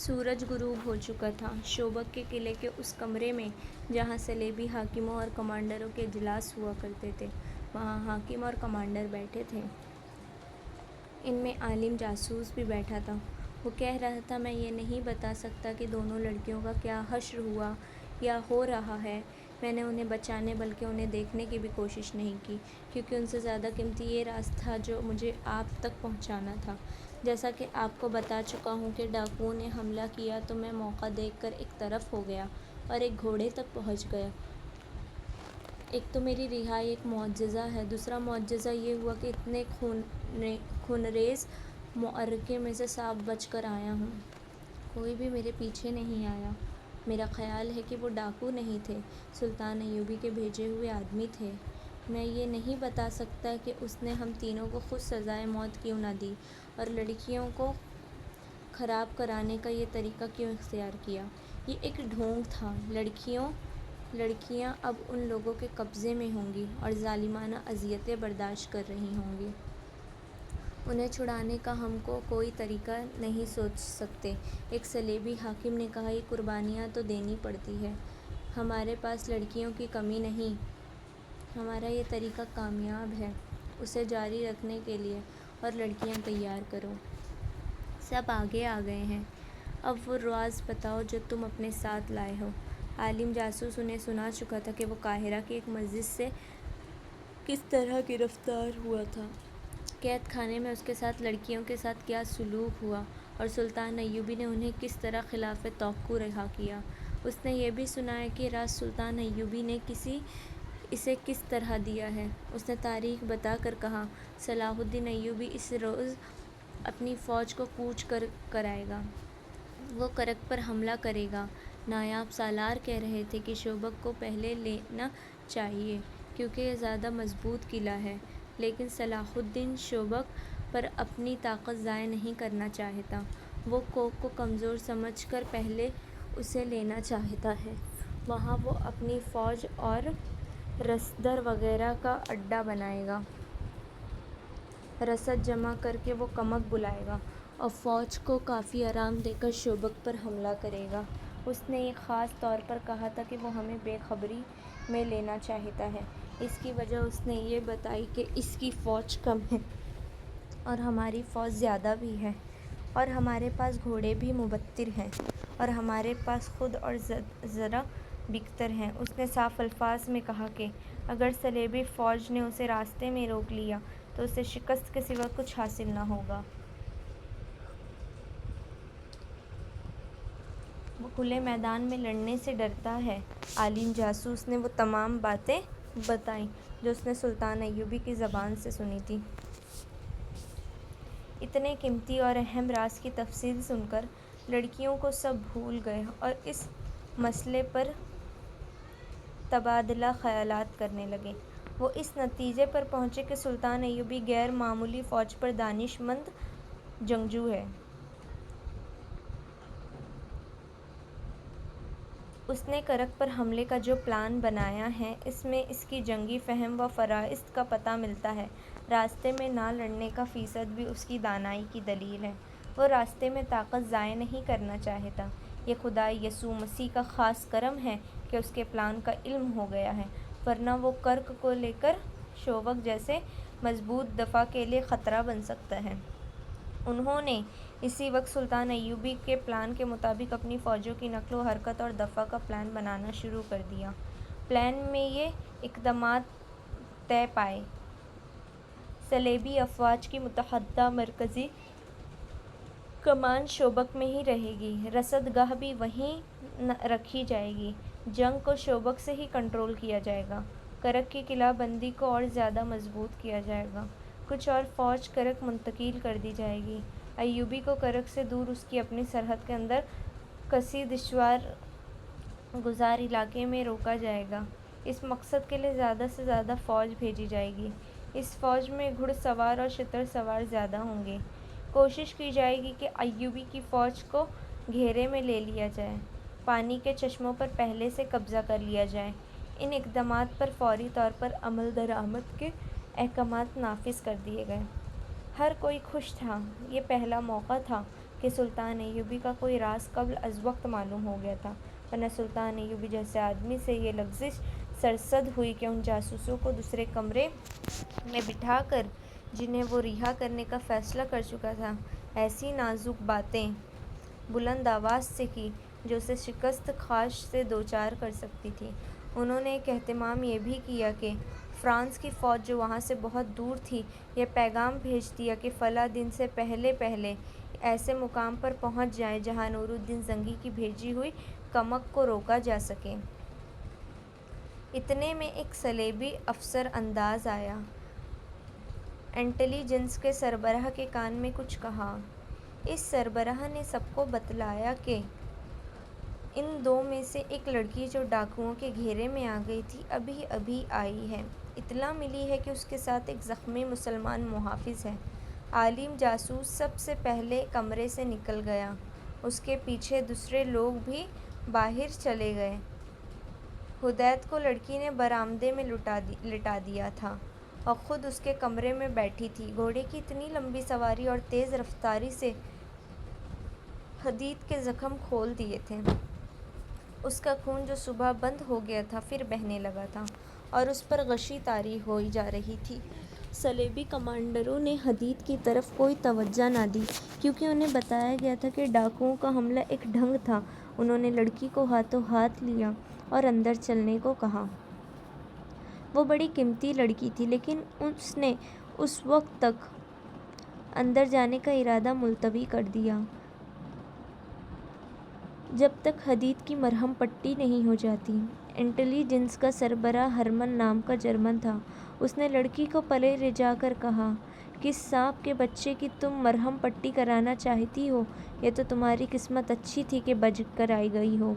سورج غروب ہو چکا تھا۔ شوبک کے قلعے کے اس کمرے میں جہاں صلیبی حاکموں اور کمانڈروں کے اجلاس ہوا کرتے تھے، وہاں حاکم اور کمانڈر بیٹھے تھے۔ ان میں عالم جاسوس بھی بیٹھا تھا۔ وہ کہہ رہا تھا، میں یہ نہیں بتا سکتا کہ دونوں لڑکیوں کا کیا حشر ہوا یا ہو رہا ہے۔ میں نے انہیں بچانے بلکہ انہیں دیکھنے کی بھی کوشش نہیں کی، کیونکہ ان سے زیادہ قیمتی یہ راز تھا جو مجھے آپ تک پہنچانا تھا۔ جیسا کہ آپ کو بتا چکا ہوں کہ ڈاکوؤں نے حملہ کیا تو میں موقع دیکھ کر ایک طرف ہو گیا اور ایک گھوڑے تک پہنچ گیا۔ ایک تو میری رہائی ایک معجزہ ہے، دوسرا معجزہ یہ ہوا کہ اتنے خونریز معرکے میں سے صاف بچ کر آیا ہوں۔ کوئی بھی میرے پیچھے نہیں آیا۔ میرا خیال ہے کہ وہ ڈاکو نہیں تھے، سلطان ایوبی کے بھیجے ہوئے آدمی تھے۔ میں یہ نہیں بتا سکتا کہ اس نے ہم تینوں کو خود سزائے موت کیوں نہ دی اور لڑکیوں کو خراب کرانے کا یہ طریقہ کیوں اختیار کیا۔ یہ ایک ڈھونگ تھا۔ لڑکیاں اب ان لوگوں کے قبضے میں ہوں گی اور ظالمانہ اذیتیں برداشت کر رہی ہوں گی۔ انہیں چھڑانے کا ہم کوئی طریقہ نہیں سوچ سکتے۔ ایک صلیبی حاکم نے کہا، یہ قربانیاں تو دینی پڑتی ہیں۔ ہمارے پاس لڑکیوں کی کمی نہیں۔ ہمارا یہ طریقہ کامیاب ہے۔ اسے جاری رکھنے کے لیے اور لڑکیاں تیار کرو۔ سب آگے آ گئے ہیں۔ اب وہ راز بتاؤ جو تم اپنے ساتھ لائے ہو۔ عالم جاسوس انہیں سنا چکا تھا کہ وہ قاہرہ کی ایک مسجد سے کس طرح گرفتار ہوا تھا، قید خانے میں اس کے ساتھ لڑکیوں کے ساتھ کیا سلوک ہوا اور سلطان ایوبی نے انہیں کس طرح خلاف توقع رہا کیا۔ اس نے یہ بھی سنا ہے کہ راز سلطان ایوبی نے اسے کس طرح دیا ہے۔ اس نے تاریخ بتا کر کہا، صلاح الدین ایوبی اس روز اپنی فوج کو کوچ کرائے گا۔ وہ کرک پر حملہ کرے گا۔ نایاب سالار کہہ رہے تھے کہ شوبک کو پہلے لینا چاہیے کیونکہ یہ زیادہ مضبوط قلعہ ہے، لیکن صلاح الدین شوبک پر اپنی طاقت ضائع نہیں کرنا چاہتا۔ وہ کوک کو کمزور سمجھ کر پہلے اسے لینا چاہتا ہے۔ وہاں وہ اپنی فوج اور رسدر وغیرہ کا اڈہ بنائے گا۔ رسد جمع کر کے وہ کمک بلائے گا اور فوج کو کافی آرام دے کر شوبک پر حملہ کرے گا۔ اس نے یہ خاص طور پر کہا تھا کہ وہ ہمیں بے خبری میں لینا چاہتا ہے۔ اس کی وجہ اس نے یہ بتائی کہ اس کی فوج کم ہے اور ہماری فوج زیادہ بھی ہے، اور ہمارے پاس گھوڑے بھی مبتر ہیں اور ہمارے پاس خود اور ذرا بکتر ہیں۔ اس نے صاف الفاظ میں کہا کہ اگر صلیبی فوج نے اسے راستے میں روک لیا تو اسے شکست کے سوا کچھ حاصل نہ ہوگا۔ وہ کھلے میدان میں لڑنے سے ڈرتا ہے۔ عالم جاسوس نے وہ تمام باتیں بتائیں جو اس نے سلطان ایوبی کی زبان سے سنی تھیں۔ اتنے قیمتی اور اہم راز کی تفصیل سن کر لڑکیوں کو سب بھول گئے اور اس مسئلے پر تبادلہ خیالات کرنے لگے۔ وہ اس نتیجے پر پہنچے کہ سلطان ایوبی غیر معمولی فوج پر دانش مند جنگجو ہے۔ اس نے کرک پر حملے کا جو پلان بنایا ہے، اس میں اس کی جنگی فہم و فراست کا پتہ ملتا ہے۔ راستے میں نہ لڑنے کا فیصد بھی اس کی دانائی کی دلیل ہے۔ وہ راستے میں طاقت ضائع نہیں کرنا چاہتا۔ یہ خدائے یسوع مسیح کا خاص کرم ہے کہ اس کے پلان کا علم ہو گیا ہے، ورنہ وہ کرک کو لے کر شوبک جیسے مضبوط دفاع کے لیے خطرہ بن سکتا ہے۔ انہوں نے اسی وقت سلطان ایوبی کے پلان کے مطابق اپنی فوجوں کی نقل و حرکت اور دفاع کا پلان بنانا شروع کر دیا۔ پلان میں یہ اقدامات طے پائے۔ صلیبی افواج کی متحدہ مرکزی کمان شوبک میں ہی رہے گی، رسد گاہ بھی وہیں رکھی جائے گی۔ جنگ کو شوبک سے ہی کنٹرول کیا جائے گا۔ کرک کی قلعہ بندی کو اور زیادہ مضبوط کیا جائے گا۔ کچھ اور فوج کرک منتقل کر دی جائے گی۔ ایوبی کو کرک سے دور اس کی اپنی سرحد کے اندر کسی دشوار گزار علاقے میں روکا جائے گا۔ اس مقصد کے لیے زیادہ سے زیادہ فوج بھیجی جائے گی۔ اس فوج میں گھڑ سوار اور شتر سوار زیادہ ہوں گے۔ کوشش کی جائے گی کہ ایوبی کی فوج کو گھیرے میں لے لیا جائے، پانی کے چشموں پر پہلے سے قبضہ کر لیا جائے۔ ان اقدامات پر فوری طور پر عمل درآمد کے احکامات نافذ کر دیے گئے۔ ہر کوئی خوش تھا۔ یہ پہلا موقع تھا کہ سلطان ایوبی کا کوئی راز قبل از وقت معلوم ہو گیا تھا، ورنہ سلطان ایوبی جیسے آدمی سے یہ لغزش سرزد ہوئی کہ ان جاسوسوں کو دوسرے کمرے میں بٹھا کر جنہیں وہ رہا کرنے کا فیصلہ کر چکا تھا، ایسی نازک باتیں بلند آواز سے کی جو اسے شکست خاش سے دوچار کر سکتی تھی۔ انہوں نے ایک اہتمام یہ بھی کیا کہ فرانس کی فوج جو وہاں سے بہت دور تھی یہ پیغام بھیج دیا کہ فلاں دن سے پہلے پہلے ایسے مقام پر پہنچ جائیں جہاں نور الدین زنگی کی بھیجی ہوئی کمک کو روکا جا سکے۔ اتنے میں ایک صلیبی افسر انداز آیا۔ انٹیلی جنس کے سربراہ کے کان میں کچھ کہا۔ اس سربراہ نے سب کو بتلایا کہ ان دو میں سے ایک لڑکی جو ڈاکوؤں کے گھیرے میں آ گئی تھی ابھی ابھی آئی ہے۔ اطلاع ملی ہے کہ اس کے ساتھ ایک زخمی مسلمان محافظ ہے۔ عالم جاسوس سب سے پہلے کمرے سے نکل گیا، اس کے پیچھے دوسرے لوگ بھی باہر چلے گئے۔ حدید کو لڑکی نے برآمدے میں لٹا دیا تھا اور خود اس کے کمرے میں بیٹھی تھی۔ گھوڑے کی اتنی لمبی سواری اور تیز رفتاری سے حدید کے زخم کھول دیے تھے۔ اس کا خون جو صبح بند ہو گیا تھا پھر بہنے لگا تھا اور اس پر غشی طاری ہوئی جا رہی تھی۔ صلیبی کمانڈروں نے حدید کی طرف کوئی توجہ نہ دی کیونکہ انہیں بتایا گیا تھا کہ ڈاکوؤں کا حملہ ایک ڈھنگ تھا۔ انہوں نے لڑکی کو ہاتھوں ہاتھ لیا اور اندر چلنے کو کہا۔ وہ بڑی قیمتی لڑکی تھی لیکن اس نے اس وقت تک اندر جانے کا ارادہ ملتوی کر دیا جب تک حدید کی مرہم پٹی نہیں ہو جاتی۔ انٹیلی جنس کا سربراہ ہرمن نام کا جرمن تھا۔ اس نے لڑکی کو پلے لے جا کر کہا، کس سانپ کے بچے کی تم مرہم پٹی کرانا چاہتی ہو؟ یہ تو تمہاری قسمت اچھی تھی کہ بچ کر آ گئی ہو،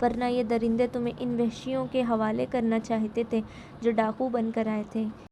ورنہ یہ درندے تمہیں ان وحشیوں کے حوالے کرنا چاہتے تھے جو ڈاکو بن کر آئے تھے۔